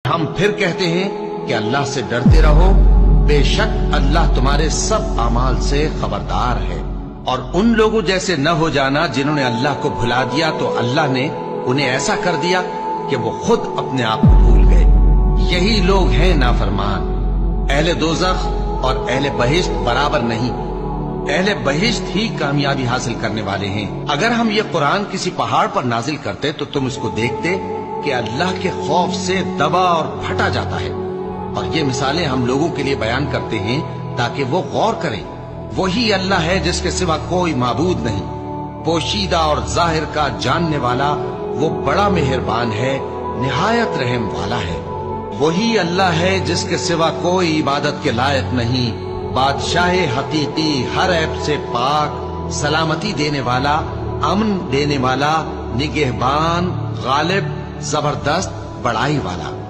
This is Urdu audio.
ہم پھر کہتے ہیں کہ اللہ سے ڈرتے رہو، بے شک اللہ تمہارے سب اعمال سے خبردار ہے۔ اور ان لوگوں جیسے نہ ہو جانا جنہوں نے اللہ کو بھلا دیا تو اللہ نے انہیں ایسا کر دیا کہ وہ خود اپنے آپ کو بھول گئے۔ یہی لوگ ہیں نافرمان۔ اہل دوزخ اور اہل بہشت برابر نہیں، اہل بہشت ہی کامیابی حاصل کرنے والے ہیں۔ اگر ہم یہ قرآن کسی پہاڑ پر نازل کرتے تو تم اس کو دیکھتے کہ اللہ کے خوف سے دبا اور پھٹا جاتا ہے۔ اور یہ مثالیں ہم لوگوں کے لیے بیان کرتے ہیں تاکہ وہ غور کریں۔ وہی اللہ ہے جس کے سوا کوئی معبود نہیں، پوشیدہ اور ظاہر کا جاننے والا، وہ بڑا مہربان ہے، نہایت رحم والا ہے۔ وہی اللہ ہے جس کے سوا کوئی عبادت کے لائق نہیں، بادشاہ حقیقی، ہر عیب سے پاک، سلامتی دینے والا، امن دینے والا، نگہبان، غالب، زبردست، بڑائی والا۔